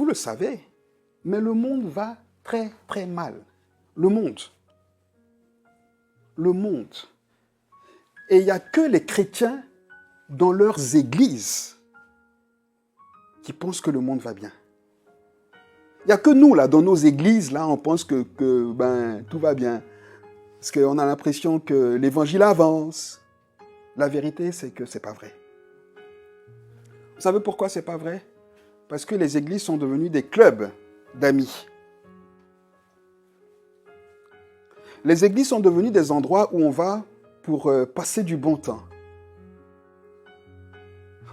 le savez, mais le monde va très, très mal. Le monde. Le monde. Et il n'y a que les chrétiens dans leurs églises qui pensent que le monde va bien. Il n'y a que nous, là, dans nos églises, là, on pense que tout va bien. Parce qu'on a l'impression que l'évangile avance. La vérité, c'est que ce n'est pas vrai. Vous savez pourquoi ce n'est pas vrai? Parce que les églises sont devenues des clubs d'amis. Les églises sont devenues des endroits où on va pour passer du bon temps.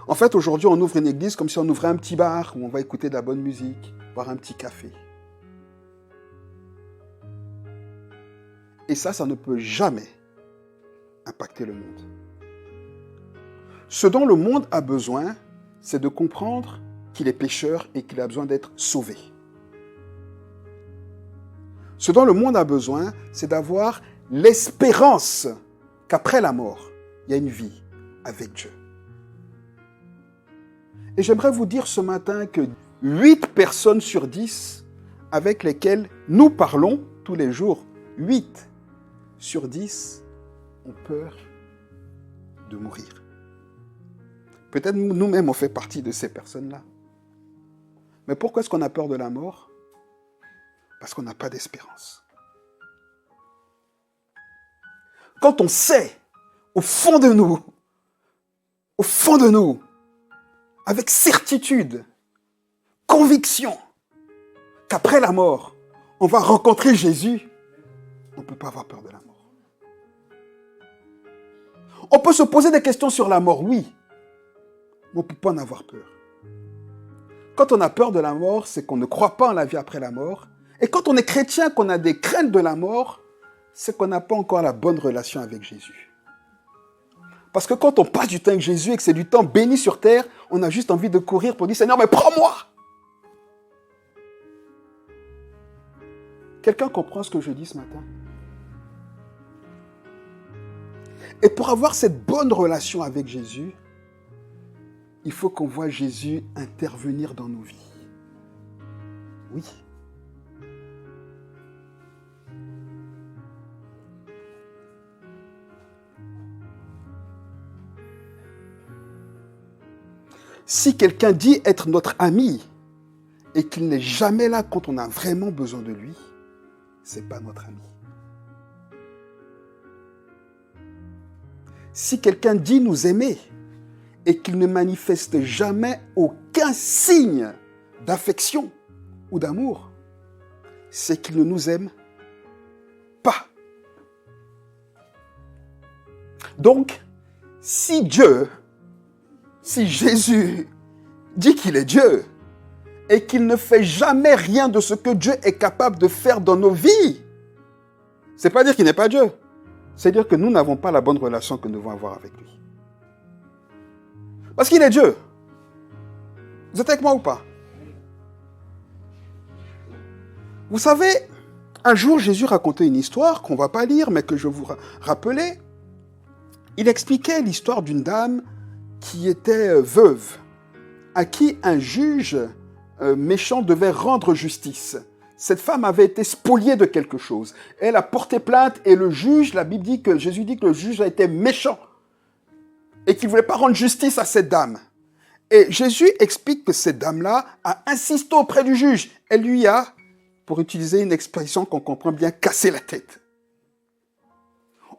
En fait, aujourd'hui, on ouvre une église comme si on ouvrait un petit bar où on va écouter de la bonne musique, boire un petit café. Et ça ne peut jamais impacter le monde. Ce dont le monde a besoin, c'est de comprendre qu'il est pécheur et qu'il a besoin d'être sauvé. Ce dont le monde a besoin, c'est d'avoir l'espérance qu'après la mort, il y a une vie avec Dieu. Et j'aimerais vous dire ce matin que 8 personnes sur 10 avec lesquelles nous parlons tous les jours, 8 sur 10 ont peur de mourir. Peut-être nous-mêmes on fait partie de ces personnes-là. Mais pourquoi est-ce qu'on a peur de la mort? Parce qu'on n'a pas d'espérance. Quand on sait, au fond de nous, avec certitude, conviction, qu'après la mort, on va rencontrer Jésus, on ne peut pas avoir peur de la mort. On peut se poser des questions sur la mort, oui, mais on ne peut pas en avoir peur. Quand on a peur de la mort, c'est qu'on ne croit pas en la vie après la mort. Et quand on est chrétien, qu'on a des craintes de la mort, c'est qu'on n'a pas encore la bonne relation avec Jésus. Parce que quand on passe du temps avec Jésus et que c'est du temps béni sur terre, on a juste envie de courir pour dire « Seigneur, mais prends-moi !» Quelqu'un comprend ce que je dis ce matin? Et pour avoir cette bonne relation avec Jésus, il faut qu'on voit Jésus intervenir dans nos vies. Oui. Si quelqu'un dit être notre ami et qu'il n'est jamais là quand on a vraiment besoin de lui, ce n'est pas notre ami. Si quelqu'un dit nous aimer et qu'il ne manifeste jamais aucun signe d'affection ou d'amour, c'est qu'il ne nous aime pas. Donc, si Jésus dit qu'il est Dieu et qu'il ne fait jamais rien de ce que Dieu est capable de faire dans nos vies, c'est pas dire qu'il n'est pas Dieu. C'est dire que nous n'avons pas la bonne relation que nous devons avoir avec lui. Parce qu'il est Dieu. Vous êtes avec moi ou pas? Vous savez, un jour, Jésus racontait une histoire qu'on ne va pas lire, mais que je vous rappelais. Il expliquait l'histoire d'une dame qui était veuve, à qui un juge méchant devait rendre justice. Cette femme avait été spoliée de quelque chose. Elle a porté plainte et le juge, la Bible dit que Jésus dit que le juge a été méchant et qu'il ne voulait pas rendre justice à cette dame. Et Jésus explique que cette dame-là a insisté auprès du juge. Elle lui a, pour utiliser une expression qu'on comprend bien, cassé la tête.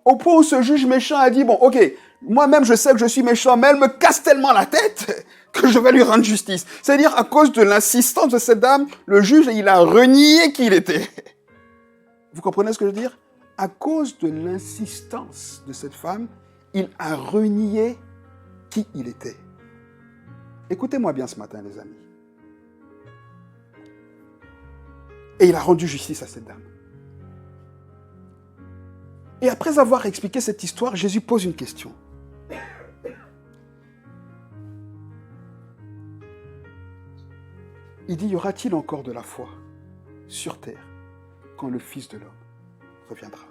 Au point où ce juge méchant a dit, bon, ok, moi-même je sais que je suis méchant, mais elle me casse tellement la tête que je vais lui rendre justice. C'est-à-dire, à cause de l'insistance de cette dame, le juge, il a renié qui il était. Vous comprenez ce que je veux dire? À cause de l'insistance de cette femme, il a renié qui il était. Écoutez-moi bien ce matin, les amis. Et il a rendu justice à cette dame. Et après avoir expliqué cette histoire, Jésus pose une question. Il dit, y aura-t-il encore de la foi sur terre quand le Fils de l'homme reviendra?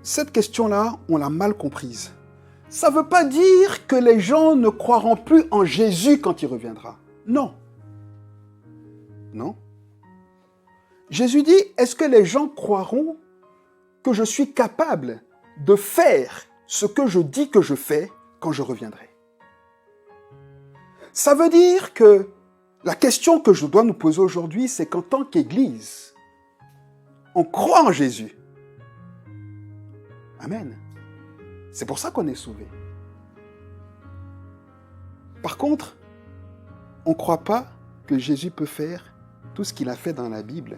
Cette question-là, on l'a mal comprise. Ça ne veut pas dire que les gens ne croiront plus en Jésus quand il reviendra. Non. Non. Jésus dit, est-ce que les gens croiront que je suis capable de faire ce que je dis que je fais quand je reviendrai? Ça veut dire que la question que je dois nous poser aujourd'hui, c'est qu'en tant qu'Église, on croit en Jésus. Amen. C'est pour ça qu'on est sauvé. Par contre, on ne croit pas que Jésus peut faire tout ce qu'il a fait dans la Bible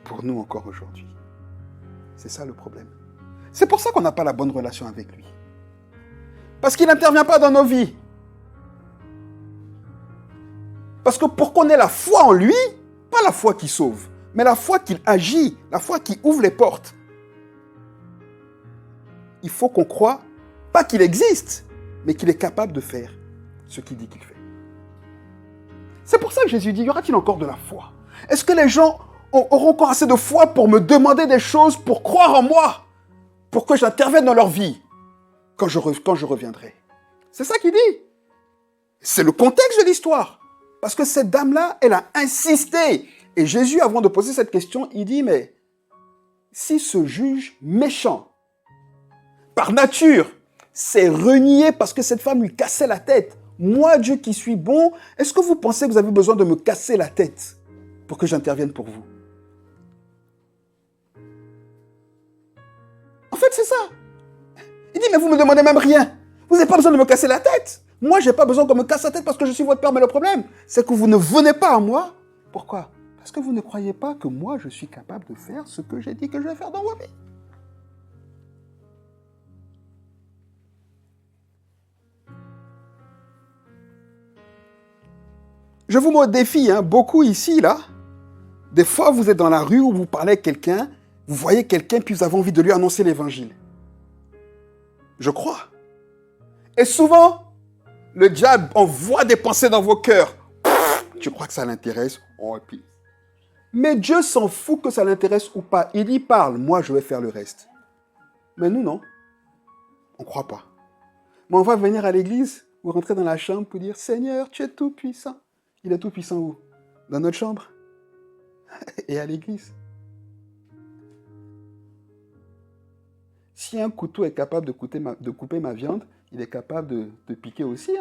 pour nous encore aujourd'hui. C'est ça le problème. C'est pour ça qu'on n'a pas la bonne relation avec lui. Parce qu'il n'intervient pas dans nos vies. Parce que pour qu'on ait la foi en lui, pas la foi qui sauve, mais la foi qu'il agit, la foi qui ouvre les portes, il faut qu'on croie, pas qu'il existe, mais qu'il est capable de faire ce qu'il dit qu'il fait. C'est pour ça que Jésus dit, y aura-t-il encore de la foi? Est-ce que les gens auront encore assez de foi pour me demander des choses, pour croire en moi, pour que j'intervienne dans leur vie quand je reviendrai? C'est ça qu'il dit. C'est le contexte de l'histoire. Parce que cette dame-là, elle a insisté. Et Jésus, avant de poser cette question, il dit, mais si ce juge méchant, par nature, s'est renié parce que cette femme lui cassait la tête, moi, Dieu qui suis bon, est-ce que vous pensez que vous avez besoin de me casser la tête pour que j'intervienne pour vous? En fait, c'est ça. Il dit, mais vous ne me demandez même rien. Vous n'avez pas besoin de me casser la tête. Moi, je n'ai pas besoin qu'on me casse la tête parce que je suis votre père, mais le problème, c'est que vous ne venez pas à moi. Pourquoi? Parce que vous ne croyez pas que moi, je suis capable de faire ce que j'ai dit que je vais faire dans vos vies. Je vous mets au défi, beaucoup ici, là. Des fois, vous êtes dans la rue où vous parlez avec quelqu'un, vous voyez quelqu'un, puis vous avez envie de lui annoncer l'évangile. Je crois. Et souvent, le diable envoie des pensées dans vos cœurs. Tu crois que ça l'intéresse? Oh, et puis. Mais Dieu s'en fout que ça l'intéresse ou pas. Il y parle, moi je vais faire le reste. Mais nous, non. On ne croit pas. Mais on va venir à l'église ou rentrer dans la chambre pour dire, Seigneur, tu es tout puissant. Il est tout puissant où? Dans notre chambre et à l'église. Si un couteau est capable de couper ma viande, il est capable de piquer aussi.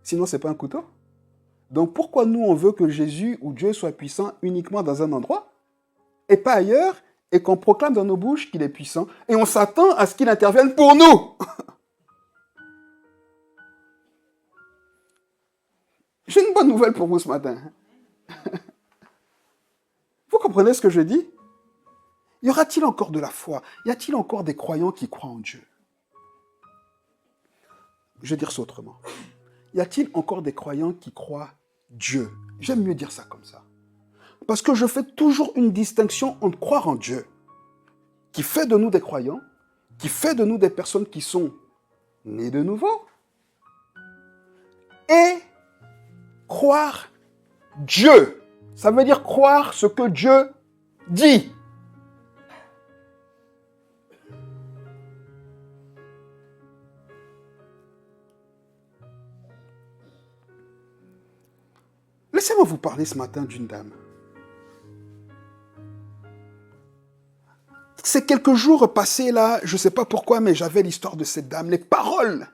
Sinon, ce n'est pas un couteau. Donc pourquoi nous, on veut que Jésus ou Dieu soit puissant uniquement dans un endroit et pas ailleurs, et qu'on proclame dans nos bouches qu'il est puissant, et on s'attend à ce qu'il intervienne pour nous? J'ai une bonne nouvelle pour vous ce matin. Vous comprenez ce que je dis? Y aura-t-il encore de la foi? Y a-t-il encore des croyants qui croient en Dieu? Je vais dire ça autrement. Y a-t-il encore des croyants qui croient Dieu? J'aime mieux dire ça comme ça. Parce que je fais toujours une distinction entre croire en Dieu, qui fait de nous des croyants, qui fait de nous des personnes qui sont nées de nouveau, et croire Dieu. Ça veut dire croire ce que Dieu dit. Laissez-moi vous parler ce matin d'une dame. Ces quelques jours passés là, je ne sais pas pourquoi, mais j'avais l'histoire de cette dame, les paroles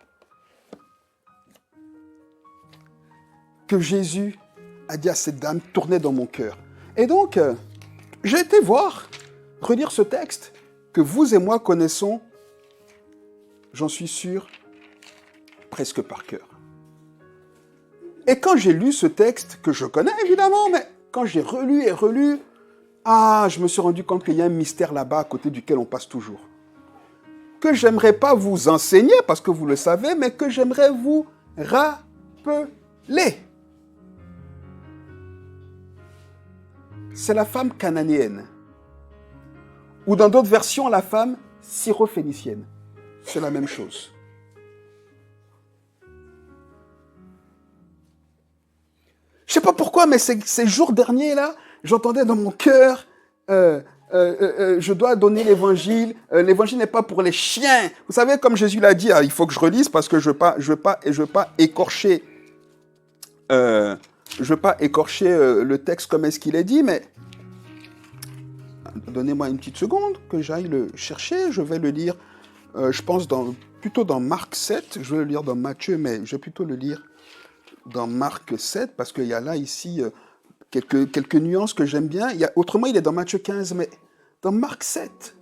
que Jésus a dit à cette dame tournaient dans mon cœur. Et donc, j'ai été relire ce texte que vous et moi connaissons, j'en suis sûr, presque par cœur. Et quand j'ai lu ce texte, que je connais évidemment, mais quand j'ai relu et relu, je me suis rendu compte qu'il y a un mystère là-bas à côté duquel on passe toujours. Que j'aimerais pas vous enseigner, parce que vous le savez, mais que j'aimerais vous rappeler. C'est la femme cananéenne. Ou dans d'autres versions, la femme syrophénicienne. C'est la même chose. Je ne sais pas pourquoi, mais ces jours derniers, là, j'entendais dans mon cœur je dois donner l'évangile. L'évangile n'est pas pour les chiens. Vous savez, comme Jésus l'a dit, il faut que je relise parce que je veux pas écorcher le texte comme est-ce qu'il est dit, mais donnez-moi une petite seconde que j'aille le chercher. Je vais le lire, je pense, plutôt dans Marc 7. Je vais le lire dans Matthieu, mais je vais plutôt le lire dans Marc 7 parce qu'il y a là, ici, quelques nuances que j'aime bien. Autrement, il est dans Matthieu 15, mais dans Marc 7,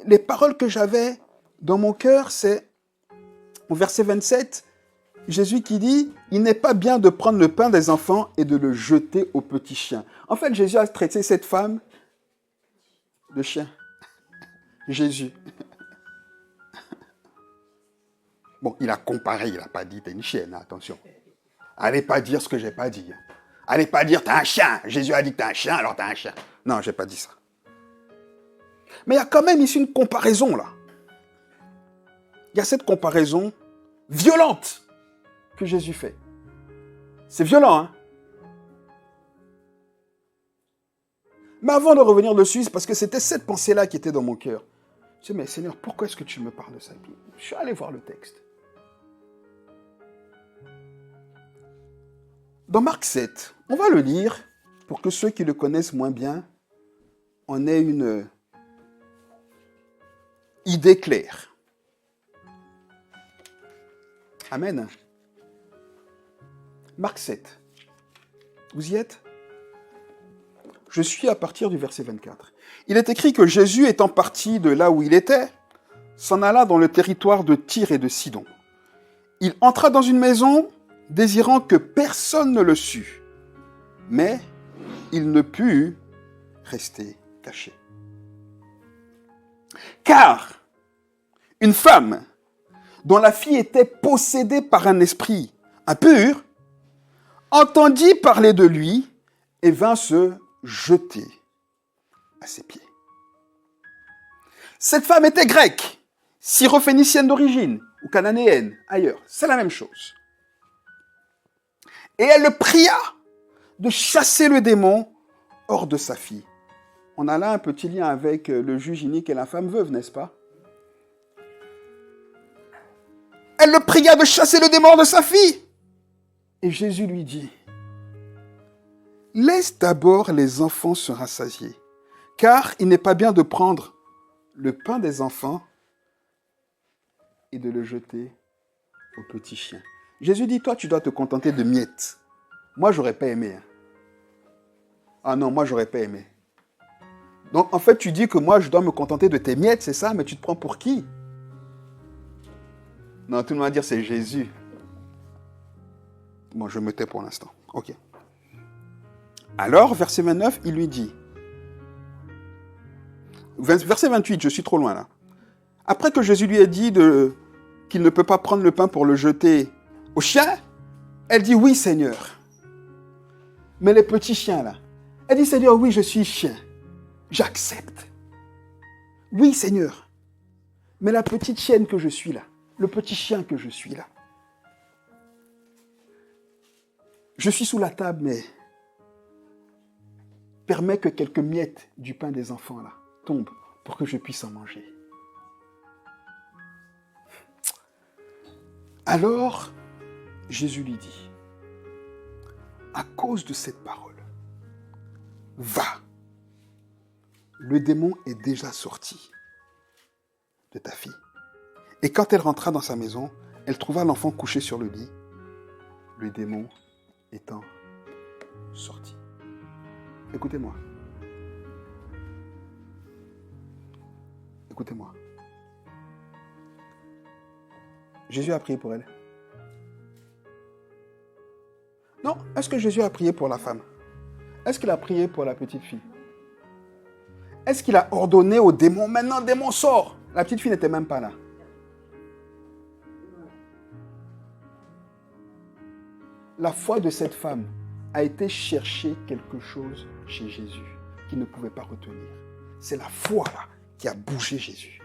les paroles que j'avais dans mon cœur, c'est au verset 27, Jésus qui dit « Il n'est pas bien de prendre le pain des enfants et de le jeter aux petits chiens. » En fait, Jésus a traité cette femme de chien. Jésus. Bon, il a comparé, il n'a pas dit « T'es une chienne », attention. Allez pas dire ce que j'ai pas dit. Allez pas dire « T'es un chien ». Jésus a dit « T'es un chien, alors t'es un chien ». Non, j'ai pas dit ça. Mais il y a quand même ici une comparaison, là. Il y a cette comparaison violente que Jésus fait. C'est violent, hein? Mais avant de revenir dessus, c'est parce que c'était cette pensée-là qui était dans mon cœur. Je dis, mais Seigneur, pourquoi est-ce que tu me parles de ça? Je suis allé voir le texte. Dans Marc 7, on va le lire pour que ceux qui le connaissent moins bien en aient une idée claire. Amen. Marc 7. Vous y êtes? Je suis à partir du verset 24. Il est écrit que Jésus, étant parti de là où il était, s'en alla dans le territoire de Tyr et de Sidon. Il entra dans une maison, désirant que personne ne le sût. Mais il ne put rester caché. Car une femme dont la fille était possédée par un esprit impur, entendit parler de lui et vint se jeter à ses pieds. Cette femme était grecque, syrophénicienne d'origine, ou cananéenne, ailleurs. C'est la même chose. Et elle le pria de chasser le démon hors de sa fille. On a là un petit lien avec le juge inique et la femme veuve, n'est-ce pas? Elle le pria de chasser le démon hors de sa fille. Et Jésus lui dit, « Laisse d'abord les enfants se rassasier, car il n'est pas bien de prendre le pain des enfants et de le jeter aux petits chiens. » Jésus dit, toi, tu dois te contenter de miettes. Moi, j'aurais pas aimé. Hein. Ah non, moi, j'aurais pas aimé. Donc, en fait, tu dis que moi, je dois me contenter de tes miettes, c'est ça? Mais tu te prends pour qui? Non, tout le monde va dire, c'est Jésus. Bon, je me tais pour l'instant. Ok. Alors, verset 29, il lui dit, verset 28, je suis trop loin là. Après que Jésus lui ait dit qu'il ne peut pas prendre le pain pour le jeter aux chiens, elle dit, oui Seigneur. Mais les petits chiens là, elle dit, Seigneur, oui, je suis chien. J'accepte. Oui Seigneur. Mais la petite chienne que je suis là, le petit chien que je suis là, je suis sous la table, mais permets que quelques miettes du pain des enfants là tombent pour que je puisse en manger. Alors, Jésus lui dit, à cause de cette parole, va, le démon est déjà sorti de ta fille. Et quand elle rentra dans sa maison, elle trouva l'enfant couché sur le lit, le démon étant sorti. Écoutez-moi. Écoutez-moi. Jésus a prié pour elle. Non, est-ce que Jésus a prié pour la femme? Est-ce qu'il a prié pour la petite fille? Est-ce qu'il a ordonné au démon, maintenant démon sort? La petite fille n'était même pas là. La foi de cette femme a été chercher quelque chose chez Jésus qu'il ne pouvait pas retenir. C'est la foi là qui a bougé Jésus.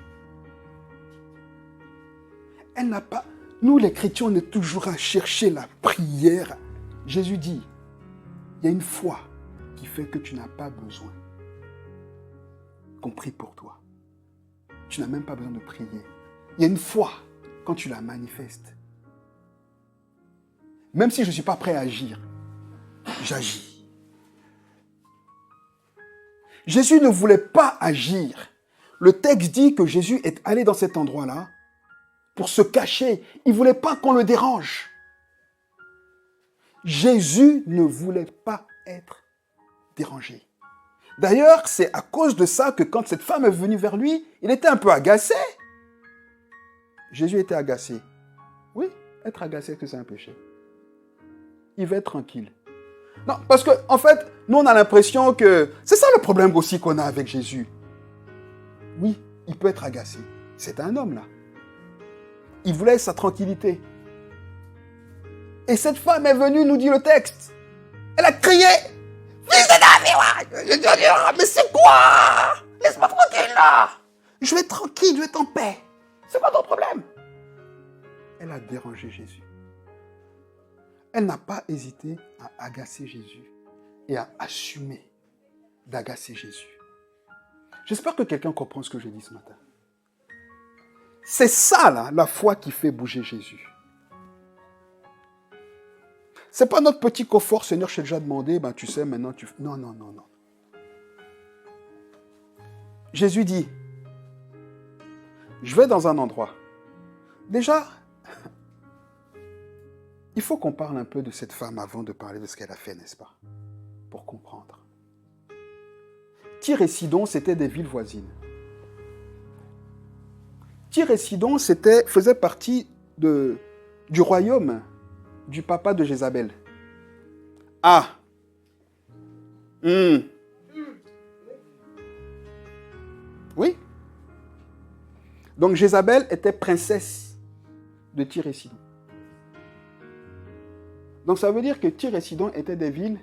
Elle n'a pas... Nous les chrétiens, on est toujours à chercher la prière. Jésus dit, il y a une foi qui fait que tu n'as pas besoin. qu'on prie pour toi. Tu n'as même pas besoin de prier. Il y a une foi quand tu la manifestes. Même si je ne suis pas prêt à agir, j'agis. Jésus ne voulait pas agir. Le texte dit que Jésus est allé dans cet endroit-là pour se cacher. Il ne voulait pas qu'on le dérange. Jésus ne voulait pas être dérangé. D'ailleurs, c'est à cause de ça que quand cette femme est venue vers lui, il était un peu agacé. Jésus était agacé. Oui, être agacé, est-ce que c'est un péché? Il veut être tranquille. Non, parce qu'en fait, nous on a l'impression que... C'est ça le problème aussi qu'on a avec Jésus. Oui, il peut être agacé. C'est un homme là. Il voulait sa tranquillité. Et cette femme est venue, nous dit le texte. Elle a crié. Fils de David, mais c'est quoi? Laisse-moi tranquille là. Je vais être tranquille, je vais être en paix. C'est quoi ton problème? Elle a dérangé Jésus. Elle n'a pas hésité à agacer Jésus et à assumer d'agacer Jésus. J'espère que quelqu'un comprend ce que je dis ce matin. C'est ça, là, la foi qui fait bouger Jésus. C'est pas notre petit confort, Seigneur, je t'ai déjà demandé, ben tu sais, maintenant tu... Non, non, non, non. Jésus dit, je vais dans un endroit. Déjà, il faut qu'on parle un peu de cette femme avant de parler de ce qu'elle a fait, n'est-ce pas? Pour comprendre. Tyr et Sidon, c'était des villes voisines. Tyr et Sidon faisaient partie du royaume du papa de Jézabel. Ah! Oui? Donc Jézabel était princesse de Tyr et Sidon. Donc ça veut dire que Tyr et Sidon étaient des villes,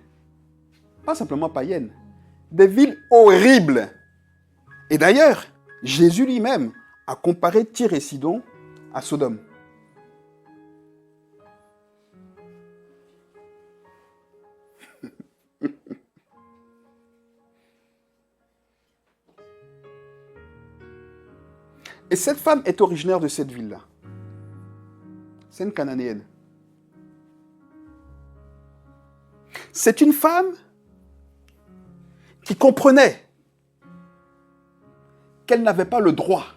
pas simplement païennes, des villes horribles. Et d'ailleurs, Jésus lui-même a comparé Tyr et Sidon à Sodome. Et cette femme est originaire de cette ville-là. C'est une Cananéenne. C'est une femme qui comprenait qu'elle n'avait pas le droit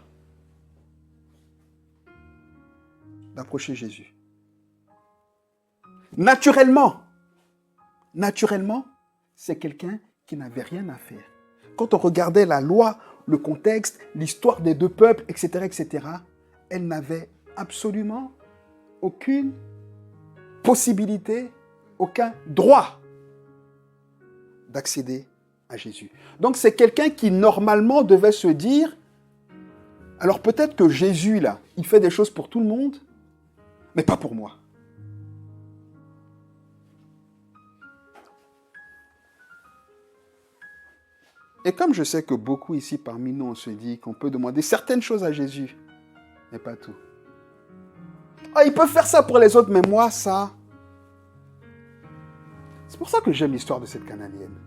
d'approcher Jésus. Naturellement, c'est quelqu'un qui n'avait rien à faire. Quand on regardait la loi, le contexte, l'histoire des deux peuples, etc., elle n'avait absolument aucune possibilité, aucun droit d'accéder à Jésus. Donc c'est quelqu'un qui normalement devait se dire, alors peut-être que Jésus là, il fait des choses pour tout le monde, mais pas pour moi. Et comme je sais que beaucoup ici parmi nous, on se dit qu'on peut demander certaines choses à Jésus, mais pas tout. Ah, il peut faire ça pour les autres, mais moi, ça... C'est pour ça que j'aime l'histoire de cette Cananéenne.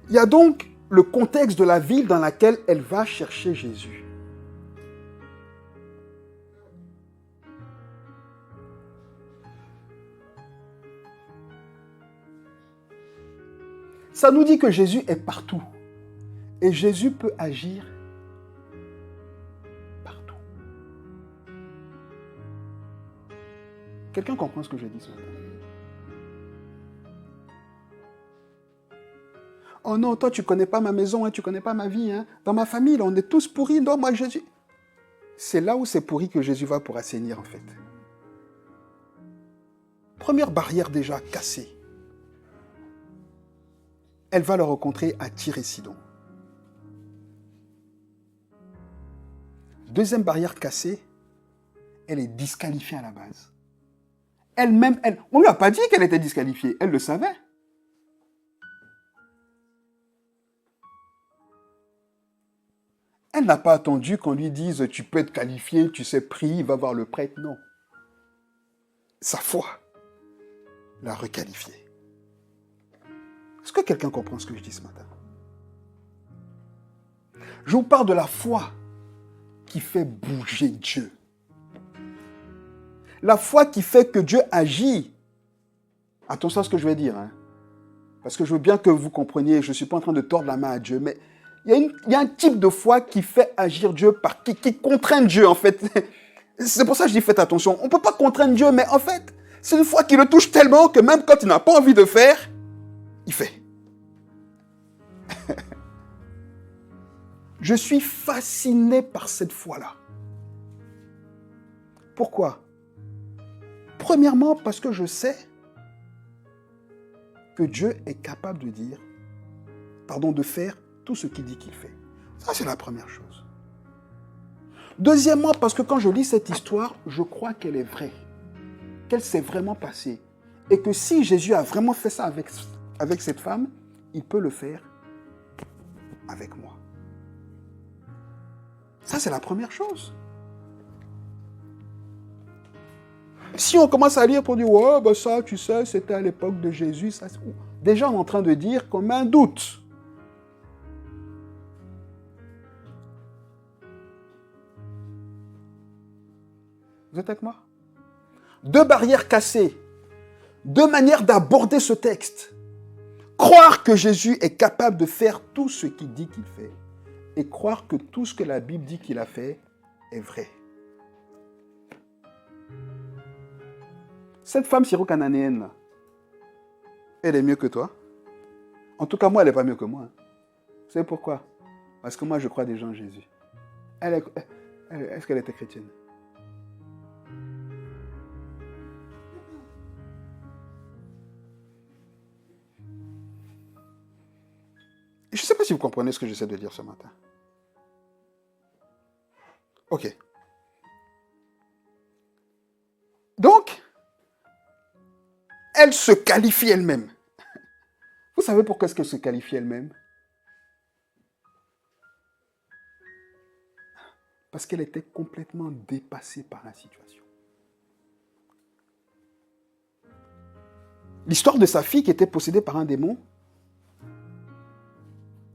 Il y a donc le contexte de la ville dans laquelle elle va chercher Jésus. Ça nous dit que Jésus est partout. Et Jésus peut agir partout. Quelqu'un comprend ce que je dis ce matin? Oh non, toi tu ne connais pas ma maison, hein, tu ne connais pas ma vie. Hein. Dans ma famille, là, on est tous pourris. Non, moi Jésus... C'est là où c'est pourri que Jésus va pour assainir en fait. Première barrière déjà cassée. Elle va le rencontrer à Tyr et Sidon. Deuxième barrière cassée, elle est disqualifiée à la base. Elle-même, on ne lui a pas dit qu'elle était disqualifiée, elle le savait. Elle n'a pas attendu qu'on lui dise « tu peux être qualifié, tu sais prier, va voir le prêtre ». Non. sa foi l'a requalifié. Est-ce que quelqu'un comprend ce que je dis ce matin? Je vous parle de la foi qui fait bouger Dieu. La foi qui fait que Dieu agit. Attention à ce que je vais dire, hein. Parce que je veux bien que vous compreniez, je ne suis pas en train de tordre la main à Dieu, mais il y a un type de foi qui fait agir Dieu, qui contraint Dieu, en fait. C'est pour ça que je dis faites attention. On ne peut pas contraindre Dieu, mais en fait, c'est une foi qui le touche tellement que même quand il n'a pas envie de faire, il fait. Je suis fasciné par cette foi-là. Pourquoi? Premièrement, parce que je sais que Dieu est capable de faire tout ce qu'il dit qu'il fait. Ça, c'est la première chose. Deuxièmement, parce que quand je lis cette histoire, je crois qu'elle est vraie, qu'elle s'est vraiment passée. Et que si Jésus a vraiment fait ça avec cette femme, il peut le faire avec moi. Ça, c'est la première chose. Si on commence à lire pour dire, ouais, ben ça, tu sais, c'était à l'époque de Jésus, ça, déjà on est en train de dire qu'on met un doute. Vous êtes avec moi? Deux barrières cassées, deux manières d'aborder ce texte. Croire que Jésus est capable de faire tout ce qu'il dit qu'il fait et croire que tout ce que la Bible dit qu'il a fait est vrai. Cette femme syro-cananéenne, là, elle est mieux que toi. En tout cas, moi, elle n'est pas mieux que moi. Hein. Vous savez pourquoi? Parce que moi, je crois déjà en Jésus. Est-ce qu'elle était chrétienne? Je ne sais pas si vous comprenez ce que j'essaie de dire ce matin. Ok. Donc, elle se qualifie elle-même. Vous savez pourquoi est-ce qu'elle se qualifie elle-même? Parce qu'elle était complètement dépassée par la situation. L'histoire de sa fille qui était possédée par un démon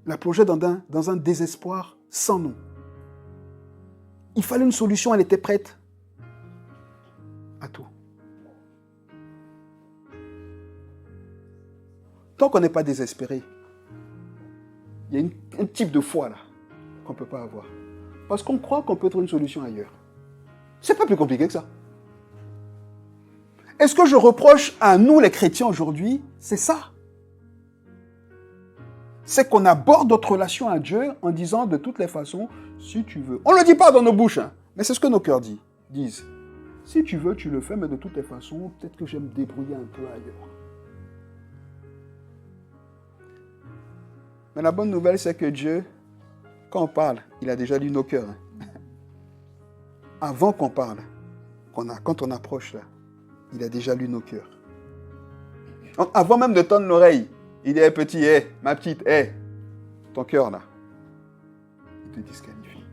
la plongeait dans un désespoir sans nom. Il fallait une solution, elle était prête à tout. Tant qu'on n'est pas désespéré, il y a un type de foi là qu'on ne peut pas avoir. Parce qu'on croit qu'on peut trouver une solution ailleurs. C'est pas plus compliqué que ça. Et ce que je reproche à nous les chrétiens aujourd'hui, c'est ça. C'est qu'on aborde notre relation à Dieu en disant de toutes les façons, si tu veux. On ne le dit pas dans nos bouches, hein, mais c'est ce que nos cœurs disent. Si tu veux, tu le fais, mais de toutes les façons, peut-être que je vais me débrouiller un peu ailleurs. Mais la bonne nouvelle, c'est que Dieu, quand on parle, il a déjà lu nos cœurs. Hein. Avant qu'on parle, quand on approche là, il a déjà lu nos cœurs. Donc, avant même de tendre l'oreille, il dit, hey, petit, hey, ma petite, hey, ton cœur là, il te disqualifie.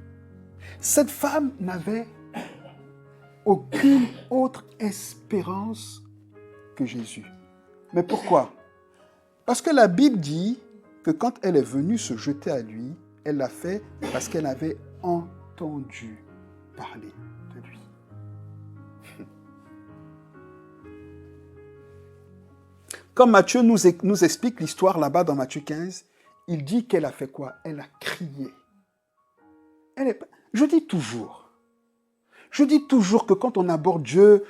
Cette femme n'avait aucune autre espérance que Jésus. Mais pourquoi? Parce que la Bible dit que quand elle est venue se jeter à lui, elle l'a fait parce qu'elle avait entendu parler de lui. Comme Matthieu nous explique l'histoire là-bas dans Matthieu 15, il dit qu'elle a fait quoi? Elle a crié. Je dis toujours que quand on aborde Dieu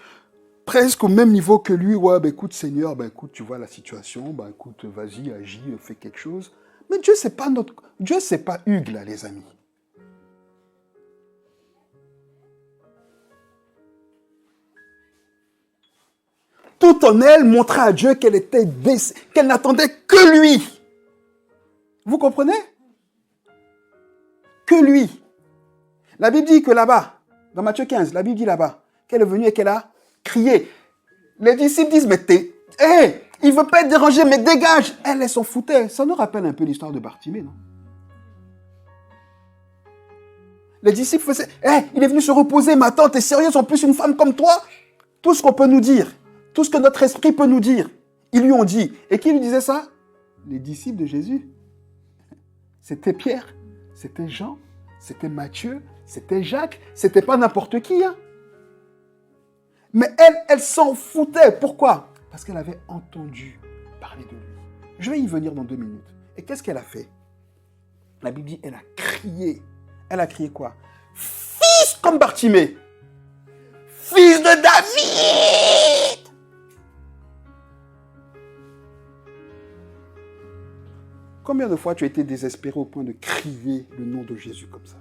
presque au même niveau que lui, ouais, ben écoute Seigneur, ben écoute, tu vois la situation, ben écoute, vas-y, agis, fais quelque chose. Mais Dieu, c'est pas Hugues, là, les amis. Tout en elle montrait à Dieu qu'elle n'attendait que lui. Vous comprenez? Que lui. La Bible dit que là-bas, dans Matthieu 15, la Bible dit là-bas, qu'elle est venue et qu'elle a crié. Les disciples disent, mais il ne veut pas être dérangé, mais dégage. Elle s'en foutait. Ça nous rappelle un peu l'histoire de Bartimée, non? Les disciples faisaient, il est venu se reposer, ma tante est sérieuse, en plus une femme comme toi. Tout ce qu'on peut nous dire, tout ce que notre esprit peut nous dire, ils lui ont dit. Et qui lui disait ça? Les disciples de Jésus. C'était Pierre, c'était Jean, c'était Matthieu, c'était Jacques, c'était pas n'importe qui. Hein. Mais elle s'en foutait. Pourquoi? Parce qu'elle avait entendu parler de lui. Je vais y venir dans 2 minutes. Et qu'est-ce qu'elle a fait? La Bible dit, elle a crié. Elle a crié quoi? Fils comme Bartimée. Fils de David! Combien de fois tu as été désespéré au point de crier le nom de Jésus comme ça?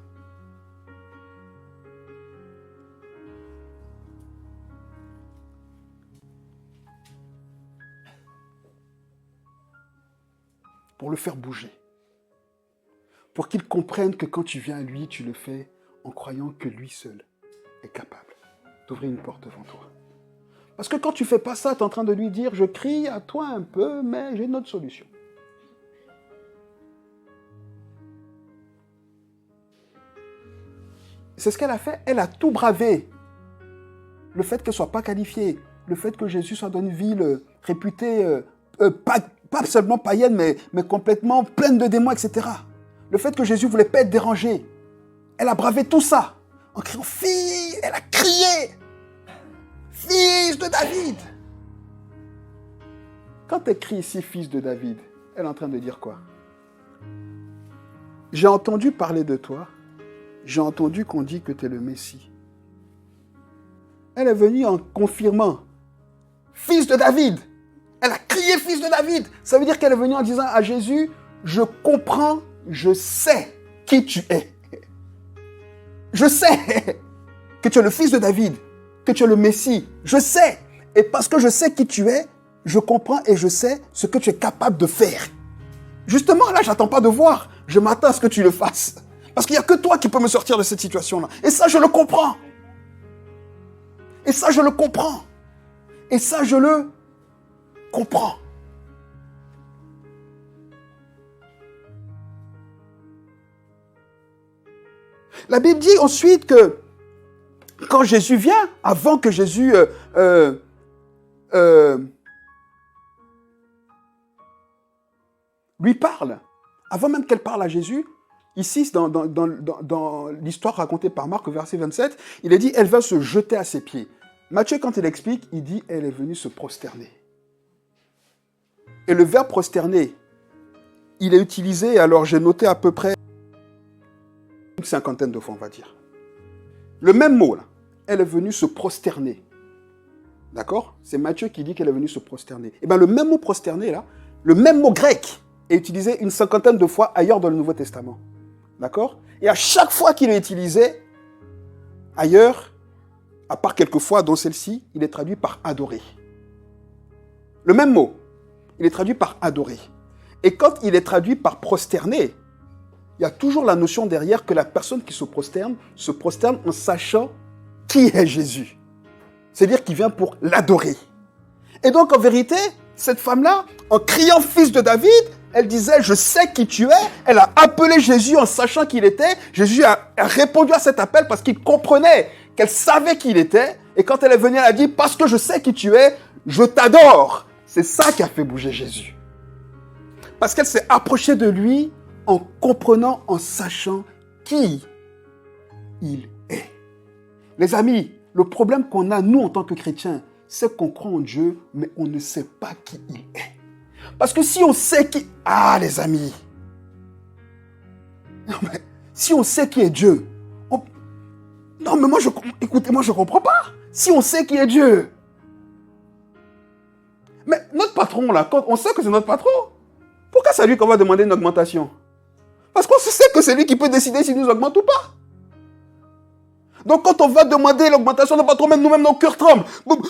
Pour le faire bouger. Pour qu'il comprenne que quand tu viens à lui, tu le fais en croyant que lui seul est capable d'ouvrir une porte devant toi. Parce que quand tu ne fais pas ça, tu es en train de lui dire, je crie à toi un peu, mais j'ai une autre solution. C'est ce qu'elle a fait. Elle a tout bravé. Le fait qu'elle ne soit pas qualifiée, le fait que Jésus soit dans une ville réputée, pas seulement païenne, mais complètement pleine de démons, etc. Le fait que Jésus ne voulait pas être dérangé. Elle a bravé tout ça. En criant, fille, elle a crié. Fils de David. Quand elle crie ici, fils de David, elle est en train de dire quoi? J'ai entendu parler de toi. J'ai entendu qu'on dit que tu es le Messie. Elle est venue en confirmant. Fils de David. Elle a crié fils de David. Ça veut dire qu'elle est venue en disant à Jésus, je comprends, je sais qui tu es. Je sais que tu es le fils de David, que tu es le Messie. Je sais. Et parce que je sais qui tu es, je comprends et je sais ce que tu es capable de faire. Justement, là, je n'attends pas de voir. Je m'attends à ce que tu le fasses. Parce qu'il n'y a que toi qui peux me sortir de cette situation-là. Et ça, je le comprends. Et ça, je le comprends. Et ça, je le comprends. La Bible dit ensuite que quand Jésus vient, avant que Jésus lui parle, avant même qu'elle parle à Jésus, ici, dans l'histoire racontée par Marc, verset 27, il est dit, elle va se jeter à ses pieds. Matthieu, quand il explique, il dit, elle est venue se prosterner. Et le verbe prosterner, il est utilisé, alors j'ai noté à peu près une 50aine de fois, on va dire. Le même mot, là, elle est venue se prosterner. D'accord? C'est Matthieu qui dit qu'elle est venue se prosterner. Et bien, le même mot prosterner, là, le même mot grec, est utilisé une 50aine de fois ailleurs dans le Nouveau Testament. D'accord? Et à chaque fois qu'il est utilisé, ailleurs, à part quelques fois, dont celle-ci, il est traduit par adorer. Le même mot, il est traduit par adorer. Et quand il est traduit par prosterner, il y a toujours la notion derrière que la personne qui se prosterne en sachant qui est Jésus. C'est-à-dire qu'il vient pour l'adorer. Et donc, en vérité, cette femme-là, en criant fils de David, elle disait, je sais qui tu es. Elle a appelé Jésus en sachant qui il était. Jésus a répondu à cet appel parce qu'il comprenait qu'elle savait qui il était. Et quand elle est venue, elle a dit, parce que je sais qui tu es, je t'adore. C'est ça qui a fait bouger Jésus. Parce qu'elle s'est approchée de lui en comprenant, en sachant qui il est. Les amis, le problème qu'on a, nous, en tant que chrétiens, c'est qu'on croit en Dieu, mais on ne sait pas qui il est. Parce que si on sait qui... Ah, les amis. Non, mais si on sait qui est Dieu... Non, mais moi, écoutez-moi, je ne comprends pas. Si on sait qui est Dieu... Mais notre patron, là, quand on sait que c'est notre patron, pourquoi c'est à lui qu'on va demander une augmentation? Parce qu'on sait que c'est lui qui peut décider s'il nous augmente ou pas. Donc quand on va demander l'augmentation de patron, même nous-mêmes, nos cœurs tremblent.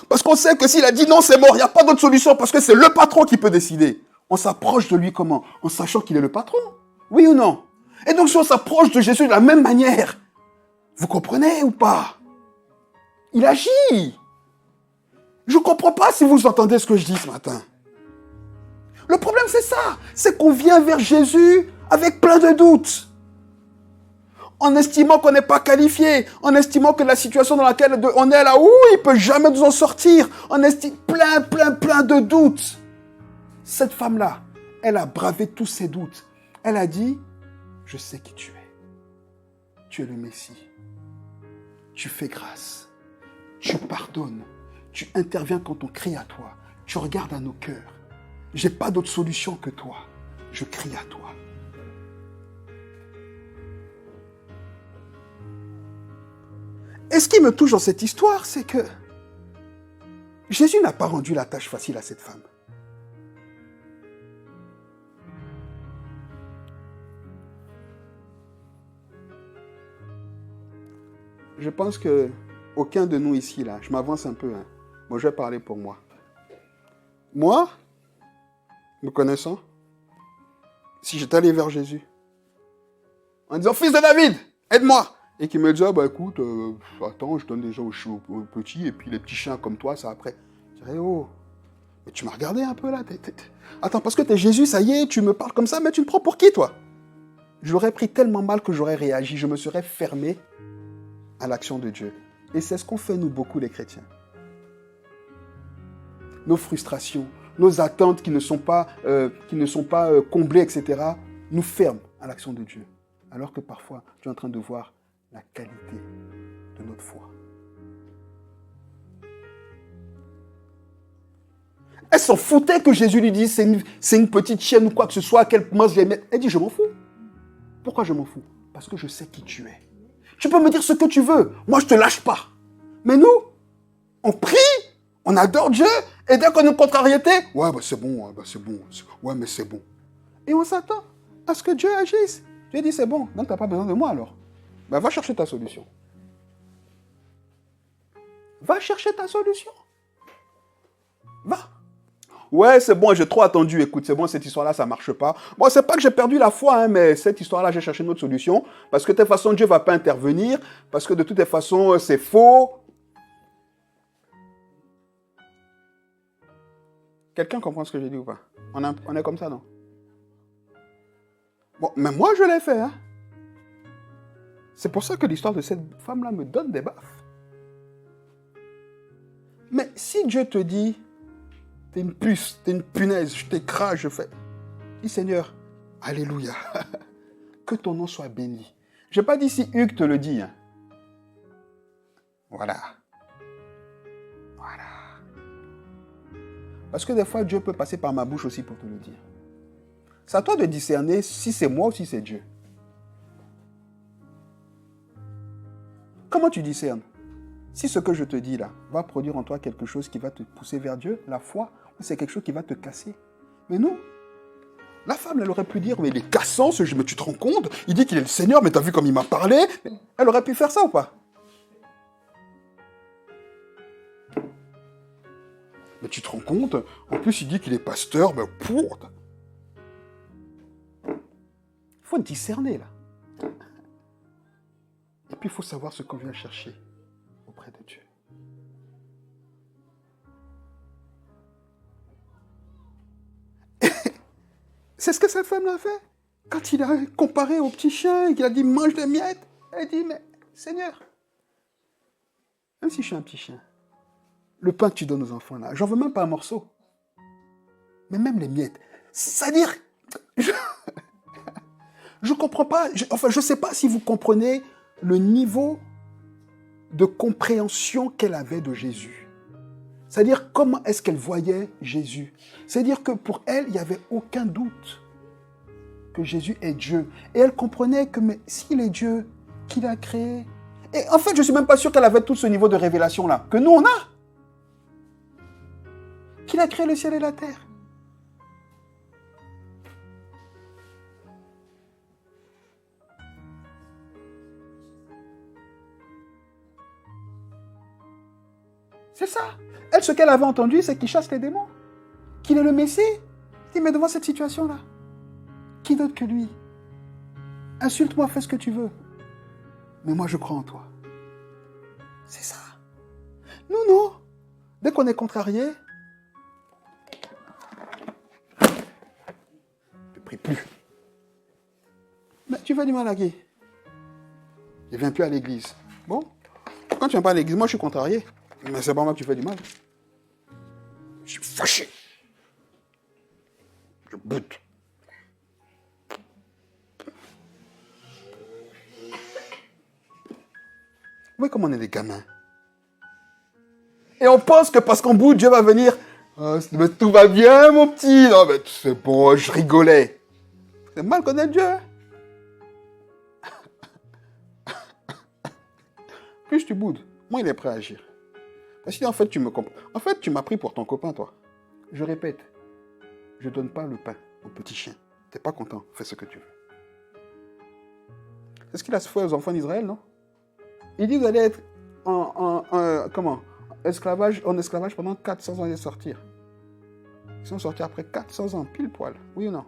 Parce qu'on sait que s'il a dit non, c'est mort, il n'y a pas d'autre solution, parce que c'est le patron qui peut décider. On s'approche de lui comment? En sachant qu'il est le patron. Oui ou non? Et donc si on s'approche de Jésus de la même manière, vous comprenez ou pas? Il agit. Je ne comprends pas si vous entendez ce que je dis ce matin. Le problème c'est ça, c'est qu'on vient vers Jésus avec plein de doutes. en estimant qu'on n'est pas qualifié, en estimant que la situation dans laquelle on est là, il ne peut jamais nous en sortir, en estimant plein de doutes. Cette femme-là, elle a bravé tous ses doutes. Elle a dit, je sais qui tu es. Tu es le Messie. Tu fais grâce. Tu pardonnes. Tu interviens quand on crie à toi. Tu regardes à nos cœurs. Je n'ai pas d'autre solution que toi. Je crie à toi. Et ce qui me touche dans cette histoire, c'est que Jésus n'a pas rendu la tâche facile à cette femme. Je pense que aucun de nous ici, là, je m'avance un peu. Moi, je vais parler pour moi. Moi, me connaissant, si j'étais allé vers Jésus, en disant, fils de David, aide-moi. Et qu'il me dit, écoute, attends, je donne déjà aux petits, et puis les petits chiens comme toi, ça après. Je dirais, mais tu m'as regardé un peu là. Attends, parce que t'es Jésus, ça y est, tu me parles comme ça, mais tu me prends pour qui, toi? J'aurais pris tellement mal que j'aurais réagi, je me serais fermé à l'action de Dieu. Et c'est ce qu'on fait, nous, beaucoup, les chrétiens. Nos frustrations, nos attentes qui ne sont pas comblées, etc., nous ferment à l'action de Dieu. Alors que parfois, tu es en train de voir la qualité de notre foi. Elle s'en foutait que Jésus lui dise c'est une petite chienne ou quoi que ce soit, qu'elle mange les mettre. Elle dit, je m'en fous. Pourquoi je m'en fous? Parce que je sais qui tu es. Tu peux me dire ce que tu veux. Moi, je ne te lâche pas. Mais nous, on prie, on adore Dieu, et dès qu'on a une contrariété, c'est bon, c'est bon. Ouais, mais c'est bon. Et on s'attend à ce que Dieu agisse. Dieu dit, c'est bon, donc tu n'as pas besoin de moi alors. Va chercher ta solution. Va chercher ta solution. Va. Ouais, c'est bon, j'ai trop attendu. Écoute, c'est bon, cette histoire-là, ça ne marche pas. Bon, c'est pas que j'ai perdu la foi, mais cette histoire-là, j'ai cherché une autre solution. Parce que de toute façon, Dieu ne va pas intervenir. Parce que de toute façon, c'est faux. Quelqu'un comprend ce que j'ai dit ou pas? On est comme ça, non? Bon, mais moi, je l'ai fait, hein. C'est pour ça que l'histoire de cette femme-là me donne des baffes. Mais si Dieu te dit, t'es une puce, t'es une punaise, je t'écrase, je fais... Dis Seigneur, alléluia, que ton nom soit béni. Je n'ai pas dit si Hugues te le dit. Hein. Voilà. Parce que des fois, Dieu peut passer par ma bouche aussi pour te le dire. C'est à toi de discerner si c'est moi ou si c'est Dieu. Comment tu discernes? Si ce que je te dis là va produire en toi quelque chose qui va te pousser vers Dieu, la foi, ou c'est quelque chose qui va te casser. Mais non. La femme, elle aurait pu dire, mais il est cassant, mais tu te rends compte? Il dit qu'il est le Seigneur, mais t'as vu comme il m'a parlé? Elle aurait pu faire ça ou pas? Mais tu te rends compte? En plus, il dit qu'il est pasteur, mais pour... Il faut discerner, là. Et puis, il faut savoir ce qu'on vient chercher auprès de Dieu. C'est ce que cette femme l'a fait. Quand il a comparé au petit chien et qu'il a dit, mange des miettes, elle dit, mais Seigneur, même si je suis un petit chien, le pain que tu donnes aux enfants, là, j'en veux même pas un morceau. Mais même les miettes. C'est-à-dire, je comprends pas, je sais pas si vous comprenez le niveau de compréhension qu'elle avait de Jésus. C'est-à-dire, comment est-ce qu'elle voyait Jésus? C'est-à-dire que pour elle, il n'y avait aucun doute que Jésus est Dieu. Et elle comprenait que mais s'il est Dieu, qu'il a créé... Et en fait, je ne suis même pas sûr qu'elle avait tout ce niveau de révélation-là, que nous, on a. Qu'il a créé le ciel et la terre. C'est ça. Elle, ce qu'elle avait entendu, c'est qu'il chasse les démons. Qu'il est le Messie. Elle dit, mais devant cette situation-là, qui d'autre que lui? Insulte-moi, fais ce que tu veux. Mais moi, je crois en toi. C'est ça. Nous, non. Dès qu'on est contrarié, je ne prie plus. Mais tu vas du mal à qui? Il ne vient plus à l'église. Bon, quand tu ne viens pas à l'église, moi je suis contrarié. Mais c'est pas moi que tu fais du mal. Je suis fâché. Je boude. Vous voyez comment on est des gamins. Et on pense que parce qu'on boude, Dieu va venir. Oh, mais tout va bien, mon petit. Non, mais c'est bon, je rigolais. C'est mal connaître Dieu. Plus tu boudes, moins il est prêt à agir. Parce que en fait, tu me comprends. En fait, tu m'as pris pour ton copain, toi. Je répète, je donne pas le pain au petit chien. T'es pas content, fais ce que tu veux. C'est ce qu'il a fait aux enfants d'Israël, non? Il dit, vous allez être en esclavage pendant 400 ans et sortir. Ils sont sortis après 400 ans, pile poil. Oui ou non?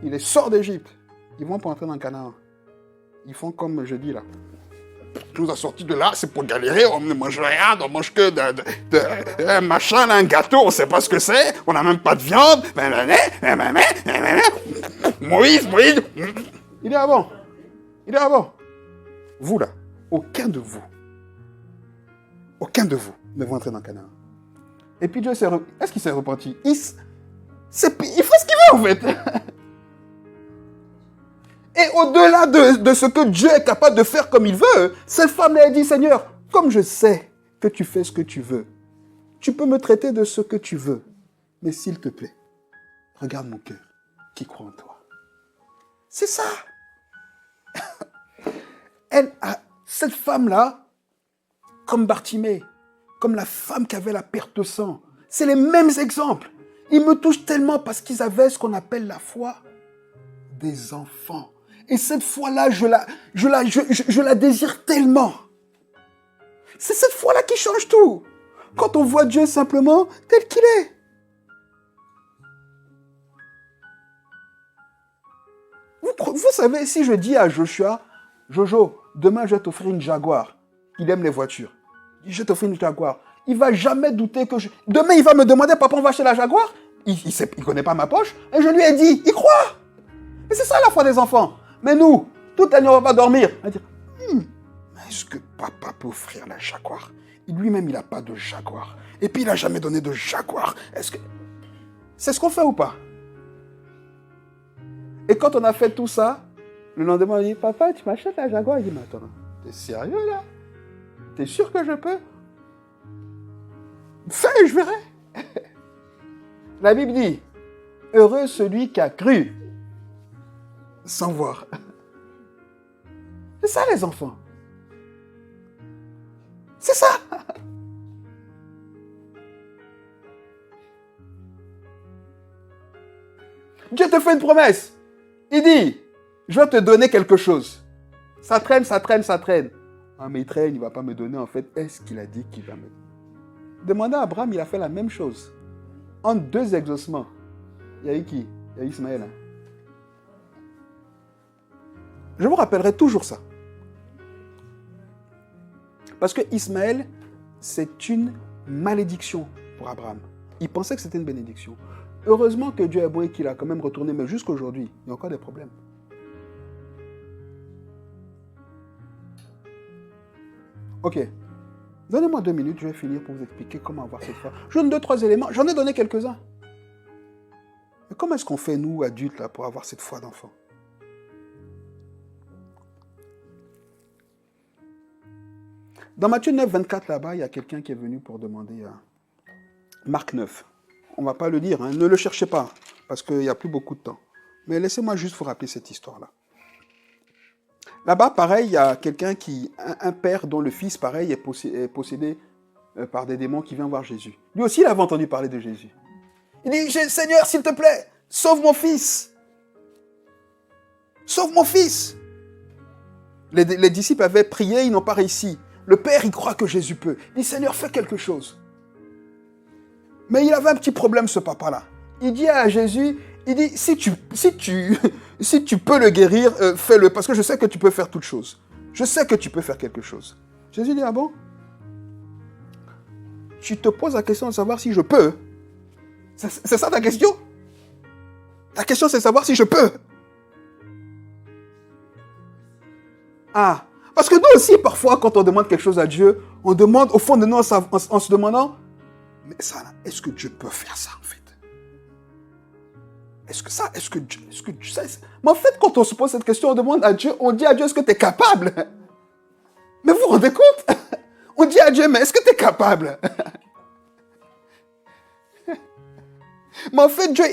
Il les sort d'Égypte. Ils vont pas entrer dans le Canaan. Ils font comme je dis là. Tu nous as sortis de là, c'est pour galérer, on ne mange rien, on mange que un machin, un gâteau, on ne sait pas ce que c'est, on n'a même pas de viande. Moïse. Il est avant. Vous là, aucun de vous ne va entrer dans le Canaan. Et puis Dieu est-ce qu'il s'est repenti? Il fait ce qu'il veut en fait. Et au-delà de ce que Dieu est capable de faire comme il veut, cette femme-là a dit, Seigneur, comme je sais que tu fais ce que tu veux, tu peux me traiter de ce que tu veux, mais s'il te plaît, regarde mon cœur qui croit en toi. C'est ça. Cette femme-là, comme Bartimée, comme la femme qui avait la perte de sang, c'est les mêmes exemples. Ils me touchent tellement parce qu'ils avaient ce qu'on appelle la foi des enfants. Et cette foi-là, je la désire tellement. C'est cette foi-là qui change tout. Quand on voit Dieu simplement tel qu'il est. Vous savez, si je dis à Joshua, Jojo, demain je vais t'offrir une Jaguar. Il aime les voitures. Je vais t'offrir une Jaguar. Il ne va jamais douter que Demain, il va me demander, papa, on va acheter la Jaguar? Il ne connaît pas ma poche. Et je lui ai dit, il croit. Et c'est ça la foi des enfants. Mais nous, toute la nuit, on ne va pas dormir. On va dire, mais est-ce que papa peut offrir la Jaguar? Lui-même, il n'a pas de Jaguar. Et puis, il n'a jamais donné de Jaguar. C'est ce qu'on fait ou pas? Et quand on a fait tout ça, le lendemain, on dit, papa, tu m'achètes la Jaguar? Il dit, mais attends, t'es sérieux là? T'es sûr que je peux? Fais, je verrai. La Bible dit, heureux celui qui a cru sans voir. C'est ça les enfants. C'est ça. Dieu te fait une promesse. Il dit, je vais te donner quelque chose. Ça traîne. Ah mais il traîne, il ne va pas me donner en fait. Est-ce qu'il a dit qu'il va me donner? Demandez à Abraham, il a fait la même chose. En 2 exaucements. Il y a eu qui? Il y a eu Ismaël. Je vous rappellerai toujours ça. Parce que Ismaël, c'est une malédiction pour Abraham. Il pensait que c'était une bénédiction. Heureusement que Dieu est bon et qu'il a quand même retourné, mais jusqu'à aujourd'hui, il y a encore des problèmes. Ok. Donnez-moi 2 minutes, je vais finir pour vous expliquer comment avoir cette foi. Je donne 2-3 éléments. J'en ai donné quelques-uns. Mais comment est-ce qu'on fait, nous, adultes, là, pour avoir cette foi d'enfant? Dans Matthieu 9, 24, là-bas, il y a quelqu'un qui est venu pour demander à Marc 9. On ne va pas le dire, hein, ne le cherchez pas, parce qu'il n'y a plus beaucoup de temps. Mais laissez-moi juste vous rappeler cette histoire-là. Là-bas, pareil, il y a quelqu'un un père dont le fils, pareil, est possédé par des démons qui vient voir Jésus. Lui aussi, il avait entendu parler de Jésus. Il dit, Seigneur, s'il te plaît, sauve mon fils. Sauve mon fils. Les disciples avaient prié, ils n'ont pas réussi. Le père, il croit que Jésus peut. Il dit, Seigneur, fais quelque chose. Mais il avait un petit problème, ce papa-là. Il dit à Jésus, il dit, si tu peux le guérir, fais-le, parce que je sais que tu peux faire toute chose. Je sais que tu peux faire quelque chose. Jésus dit, ah bon? Tu te poses la question de savoir si je peux. C'est ça ta question? Ta question, c'est de savoir si je peux. Ah, parce que nous aussi, parfois, quand on demande quelque chose à Dieu, on demande au fond de nous en se demandant, mais ça, là, est-ce que Dieu peut faire ça, en fait? Mais en fait, quand on se pose cette question, on demande à Dieu, on dit à Dieu, est-ce que tu es capable? Mais vous vous rendez compte? On dit à Dieu, mais est-ce que tu es capable? Mais en fait, Dieu,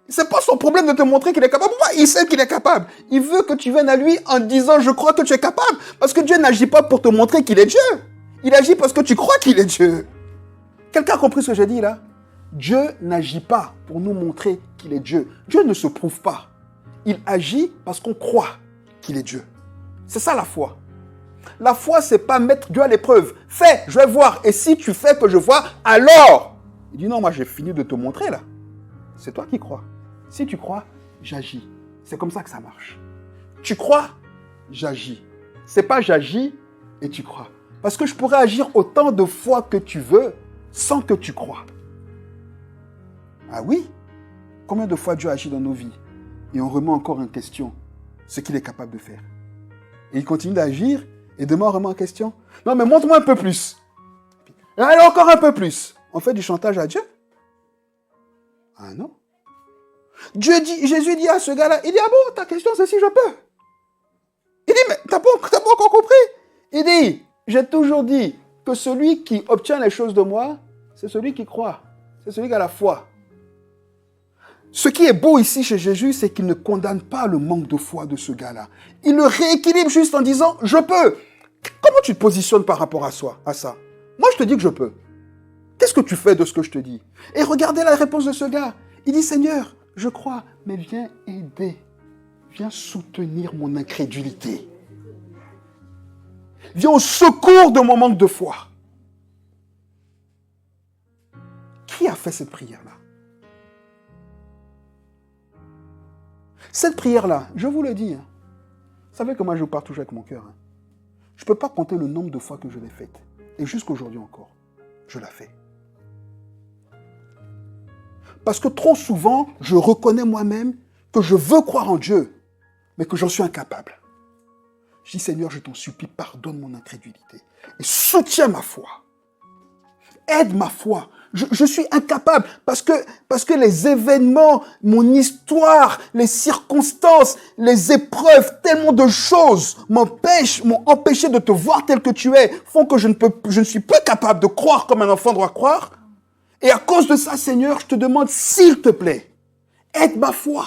c'est pas son problème de te montrer qu'il est capable. Pourquoi? Il sait qu'il est capable. Il veut que tu viennes à lui en disant, je crois que tu es capable. Parce que Dieu n'agit pas pour te montrer qu'il est Dieu. Il agit parce que tu crois qu'il est Dieu. Quelqu'un a compris ce que j'ai dit là? Dieu n'agit pas pour nous montrer qu'il est Dieu. Dieu ne se prouve pas. Il agit parce qu'on croit qu'il est Dieu. C'est ça la foi. La foi, c'est pas mettre Dieu à l'épreuve. Fais, je vais voir. Et si tu fais que je vois, alors... Il dit non, moi j'ai fini de te montrer là. C'est toi qui crois. Si tu crois, j'agis. C'est comme ça que ça marche. Tu crois, j'agis. C'est pas j'agis et tu crois. Parce que je pourrais agir autant de fois que tu veux sans que tu crois. Ah oui? Combien de fois Dieu agit dans nos vies et on remet encore en question ce qu'il est capable de faire. Et il continue d'agir et demain on remet en question. Non mais montre-moi un peu plus. Allez encore un peu plus. On fait du chantage à Dieu? Ah non. Jésus dit à ce gars-là, il dit, ah bon, ta question c'est si je peux. Il dit, mais t'as pas encore compris? Il dit, j'ai toujours dit que celui qui obtient les choses de moi, c'est celui qui croit. C'est celui qui a la foi. Ce qui est beau ici chez Jésus, c'est qu'il ne condamne pas le manque de foi de ce gars-là. Il le rééquilibre juste en disant, je peux. Comment tu te positionnes par rapport à ça? Moi, je te dis que je peux. Qu'est-ce que tu fais de ce que je te dis? Et regardez la réponse de ce gars. Il dit, Seigneur, je crois, mais viens aider. Viens soutenir mon incrédulité. Viens au secours de mon manque de foi. Qui a fait cette prière-là? Cette prière-là, je vous le dis, vous savez que moi je vous parle toujours avec mon cœur. Je ne peux pas compter le nombre de fois que je l'ai faite. Et jusqu'aujourd'hui encore, je la fais. Parce que trop souvent, je reconnais moi-même que je veux croire en Dieu, mais que j'en suis incapable. Je dis, Seigneur, je t'en supplie, pardonne mon incrédulité et soutiens ma foi. Aide ma foi. Je suis incapable parce que les événements, mon histoire, les circonstances, les épreuves, tellement de choses m'ont empêché de te voir tel que tu es, font que je ne suis pas capable de croire comme un enfant doit croire. Et à cause de ça, Seigneur, je te demande, s'il te plaît, aide ma foi.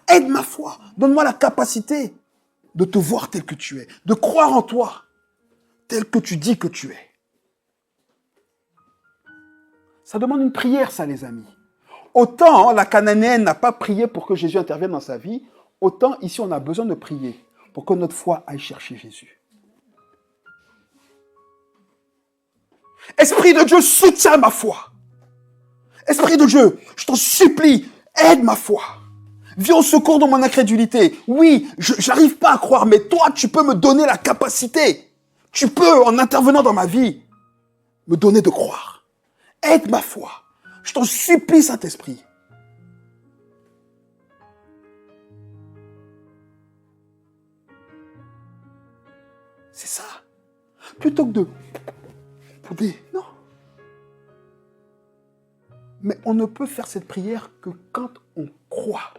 Aide ma foi. Donne-moi la capacité de te voir tel que tu es, de croire en toi tel que tu dis que tu es. Ça demande une prière, ça, les amis. Autant la Cananéenne n'a pas prié pour que Jésus intervienne dans sa vie, autant ici, on a besoin de prier pour que notre foi aille chercher Jésus. Esprit de Dieu, soutiens ma foi. Esprit de Dieu, je t'en supplie, aide ma foi. Viens au secours de mon incrédulité. Oui, je n'arrive pas à croire, mais toi, tu peux me donner la capacité. Tu peux, en intervenant dans ma vie, me donner de croire. Aide ma foi. Je t'en supplie, Saint-Esprit. C'est ça. Plutôt que de... Non. Mais on ne peut faire cette prière que quand on croit.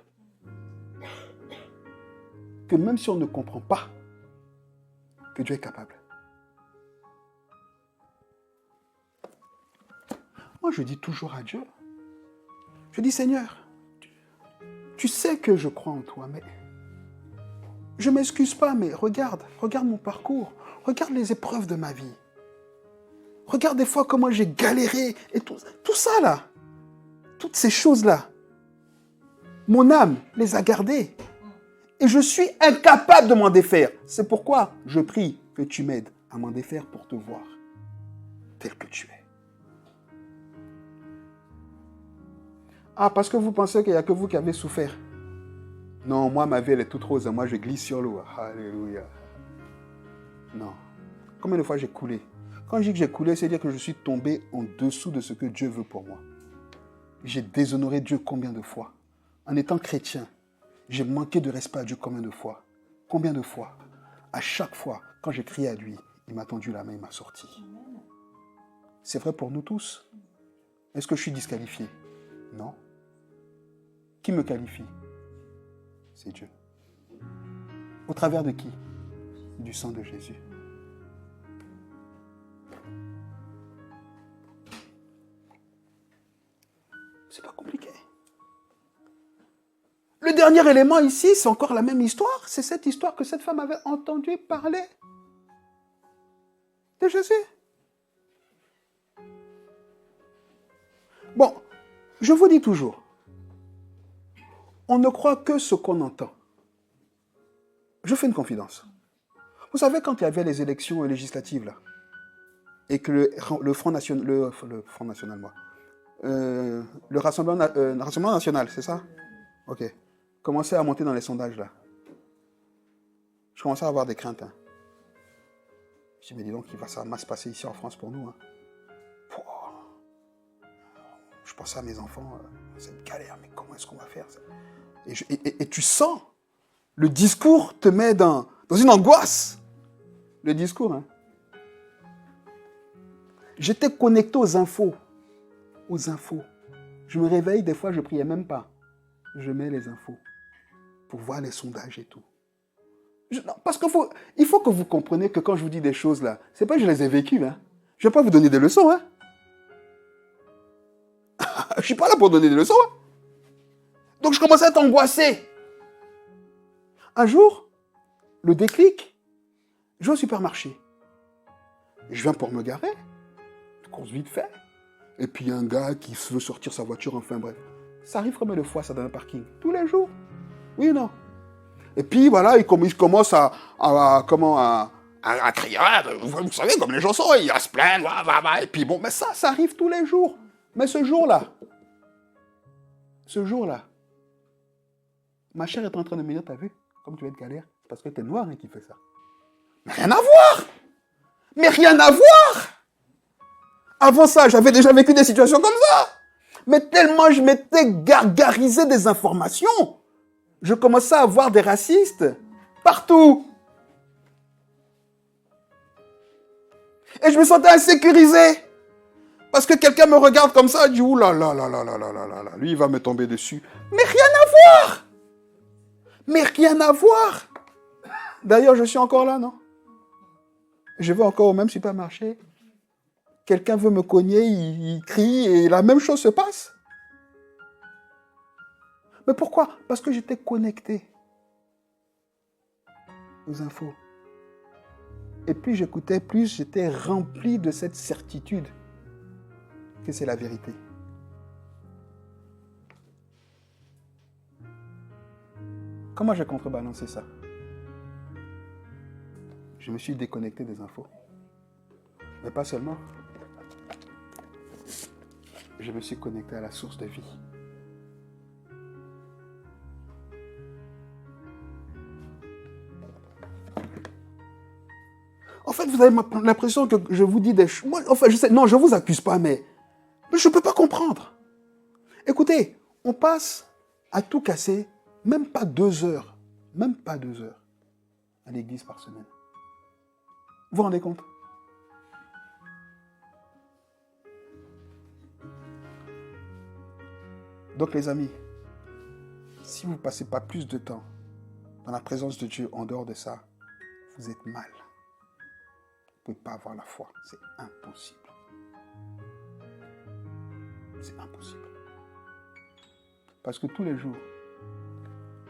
Que même si on ne comprend pas, que Dieu est capable. Moi, je dis toujours à Dieu, je dis, Seigneur, tu sais que je crois en toi, mais je ne m'excuse pas, mais regarde mon parcours, regarde les épreuves de ma vie. Regarde des fois comment j'ai galéré et tout ça là, toutes ces choses-là. Mon âme les a gardées et je suis incapable de m'en défaire. C'est pourquoi je prie que tu m'aides à m'en défaire pour te voir tel que tu es. Ah, parce que vous pensez qu'il n'y a que vous qui avez souffert. Non, moi, ma vie, elle est toute rose. Moi, je glisse sur l'eau. Alléluia. Non. Combien de fois j'ai coulé? Quand je dis que j'ai coulé, c'est dire que je suis tombé en dessous de ce que Dieu veut pour moi. J'ai déshonoré Dieu combien de fois? En étant chrétien, j'ai manqué de respect à Dieu combien de fois? Combien de fois? À chaque fois, quand j'ai crié à lui, il m'a tendu la main, il m'a sorti. C'est vrai pour nous tous. Est-ce que je suis disqualifié? Non. Qui me qualifie? C'est Dieu. Au travers de qui? Du sang de Jésus. C'est pas compliqué. Le dernier élément ici, c'est encore la même histoire. C'est cette histoire que cette femme avait entendu parler de Jésus. Bon, je vous dis toujours, on ne croit que ce qu'on entend. Je fais une confidence. Vous savez, quand il y avait les élections législatives, là, et que le Front National, le Rassemblement National, c'est ça? Ok. Commençait à monter dans les sondages, là. Je commençais à avoir des craintes. Hein. Je me dis, mais dis donc, ça va se passer ici en France pour nous. Hein. Je pensais à mes enfants, c'est une galère, mais comment est-ce qu'on va faire ça? Et tu sens, le discours te met dans une angoisse. Le discours, hein. J'étais connecté aux infos. Aux infos. Je me réveille, des fois, je ne priais même pas. Je mets les infos pour voir les sondages et tout. Non, parce qu'il faut que vous compreniez que quand je vous dis des choses là, c'est pas que je les ai vécues. Hein. Je ne vais pas vous donner des leçons. Hein. Je ne suis pas là pour donner des leçons. Hein. Donc je commençais à être angoissé. Un jour, le déclic, je vais au supermarché. Je viens pour me garer. Je cours vite fait. Et puis il y a un gars qui veut sortir sa voiture, enfin bref. Ça arrive combien de fois ça dans un parking? Tous les jours. Oui ou non? Et puis voilà, il commence à crier. Vous savez, comme les gens sont, il va se plaindre. Et puis bon, mais ça arrive tous les jours. Mais ce jour-là, ma chère est en train de me dire, t'as vu, comme tu vas être galère, c'est parce que t'es noir qui fait ça. Mais rien à voir! Mais rien à voir! Avant ça, j'avais déjà vécu des situations comme ça. Mais tellement je m'étais gargarisé des informations, je commençais à voir des racistes partout. Et je me sentais insécurisé. Parce que quelqu'un me regarde comme ça, et dit, ouh là là là là là là là là là, lui il va me tomber dessus. Mais rien à voir! Mais rien à voir! D'ailleurs, je suis encore là, non? Je vais encore au même supermarché. Quelqu'un veut me cogner, il crie et la même chose se passe. Mais pourquoi? Parce que j'étais connecté aux infos. Et plus j'écoutais, plus j'étais rempli de cette certitude que c'est la vérité. Comment j'ai contrebalancé ça? Je me suis déconnecté des infos. Mais pas seulement. Je me suis connecté à la source de vie. En fait, vous avez l'impression que je vous dis des choses. Enfin, je sais, non, je ne vous accuse pas, mais je ne peux pas comprendre. Écoutez, on passe à tout casser, même pas 2 heures à l'église par semaine. Vous vous rendez compte? Donc les amis, si vous ne passez pas plus de temps dans la présence de Dieu en dehors de ça, vous êtes mal. Vous ne pouvez pas avoir la foi. C'est impossible. C'est impossible. Parce que tous les jours,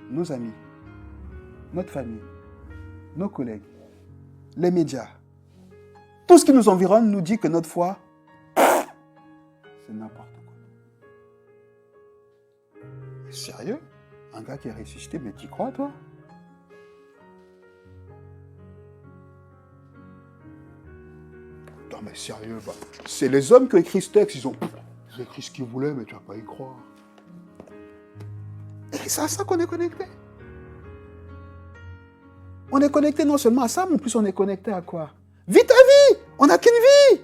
nos amis, notre famille, nos collègues, les médias, tout ce qui nous environne nous dit que notre foi, c'est n'importe quoi. Sérieux? Un gars qui est ressuscité, mais tu crois, toi? Non, mais sérieux, c'est les hommes qui ont écrit ce texte, ils ont écrit ce qu'ils voulaient, mais tu vas pas y croire. Et c'est à ça qu'on est connecté. On est connecté non seulement à ça, mais en plus on est connecté à quoi? Vis ta vie! On n'a qu'une vie!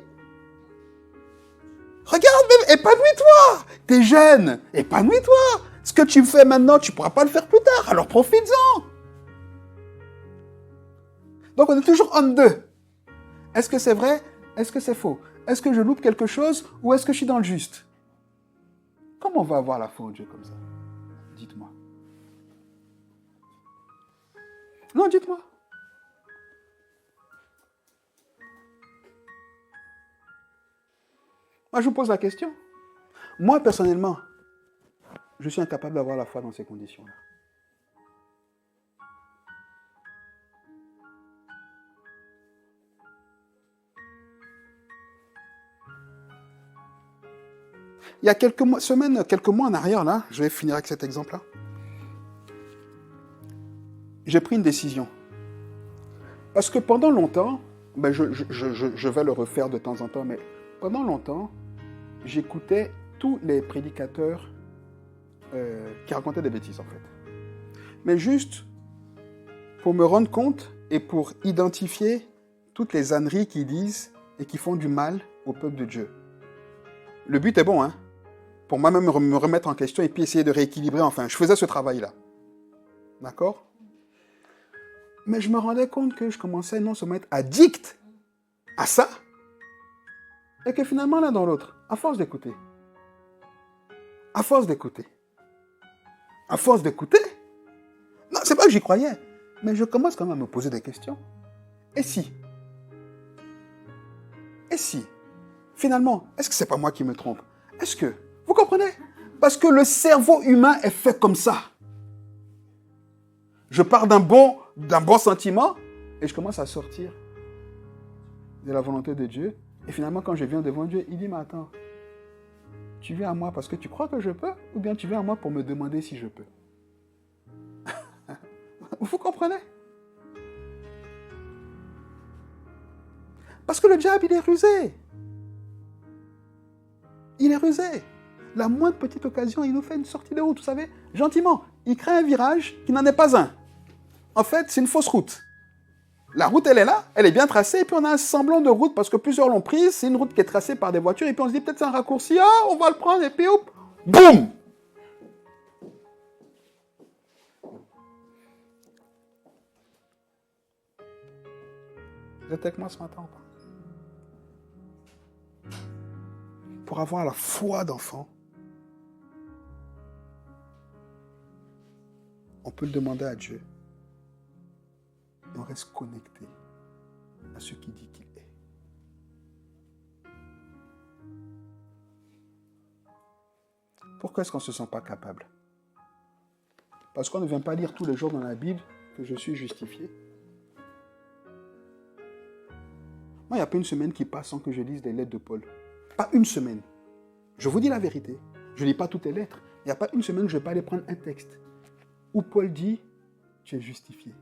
Regarde, même, épanouis-toi! T'es jeune, épanouis-toi! Ce que tu fais maintenant, tu ne pourras pas le faire plus tard, alors profites-en. Donc on est toujours en deux. Est-ce que c'est vrai? Est-ce que c'est faux? Est-ce que je loupe quelque chose ou est-ce que je suis dans le juste? Comment on va avoir la foi en Dieu comme ça? Dites-moi. Non, dites-moi. Moi, je vous pose la question. Moi, personnellement, je suis incapable d'avoir la foi dans ces conditions-là. Il y a quelques mois en arrière, là, je vais finir avec cet exemple-là. J'ai pris une décision. Parce que pendant longtemps, ben je vais le refaire de temps en temps, mais pendant longtemps, j'écoutais tous les prédicateurs qui racontaient des bêtises, en fait. Mais juste pour me rendre compte et pour identifier toutes les âneries qu'ils disent et qui font du mal au peuple de Dieu. Le but est bon, hein? Pour moi-même me remettre en question et puis essayer de rééquilibrer, enfin, je faisais ce travail-là. D'accord? Mais je me rendais compte que je commençais non seulement à être addict à ça, et que finalement, l'un dans l'autre, à force d'écouter, non, c'est pas que j'y croyais, mais je commence quand même à me poser des questions. Et si? Finalement, est-ce que c'est pas moi qui me trompe? Est-ce que, vous comprenez? Parce que le cerveau humain est fait comme ça. Je pars d'un bon sentiment et je commence à sortir de la volonté de Dieu. Et finalement, quand je viens devant Dieu, il dit, mais attends, tu viens à moi parce que tu crois que je peux ou bien tu viens à moi pour me demander si je peux? Vous comprenez? Parce que le diable, il est rusé. Il est rusé. La moindre petite occasion, il nous fait une sortie de route, vous savez, gentiment. Il crée un virage qui n'en est pas un. En fait, c'est une fausse route. La route, elle est là, elle est bien tracée, et puis on a un semblant de route parce que plusieurs l'ont prise. C'est une route qui est tracée par des voitures, et puis on se dit peut-être c'est un raccourci, on va le prendre, et puis hop, boum! Vous êtes avec moi ce matin ou pas? Pour avoir la foi d'enfant, on peut le demander à Dieu. Et on reste connecté à ce qu'il dit qu'il est. Pourquoi est-ce qu'on ne se sent pas capable? Parce qu'on ne vient pas lire tous les jours dans la Bible que je suis justifié. Moi, il n'y a pas une semaine qui passe sans que je lise des lettres de Paul. Pas une semaine. Je vous dis la vérité. Je ne lis pas toutes les lettres. Il n'y a pas une semaine que je ne vais pas aller prendre un texte où Paul dit « Tu es justifié,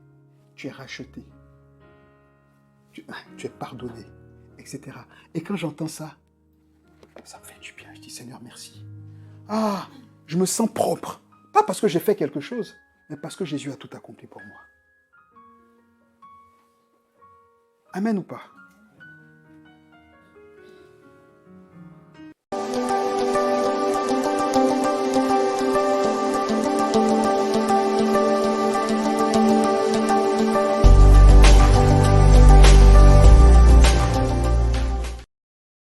tu es racheté, tu es pardonné, etc. » Et quand j'entends ça, ça me fait du bien. Je dis « Seigneur, merci. » Ah, je me sens propre. Pas parce que j'ai fait quelque chose, mais parce que Jésus a tout accompli pour moi. Amen ou pas?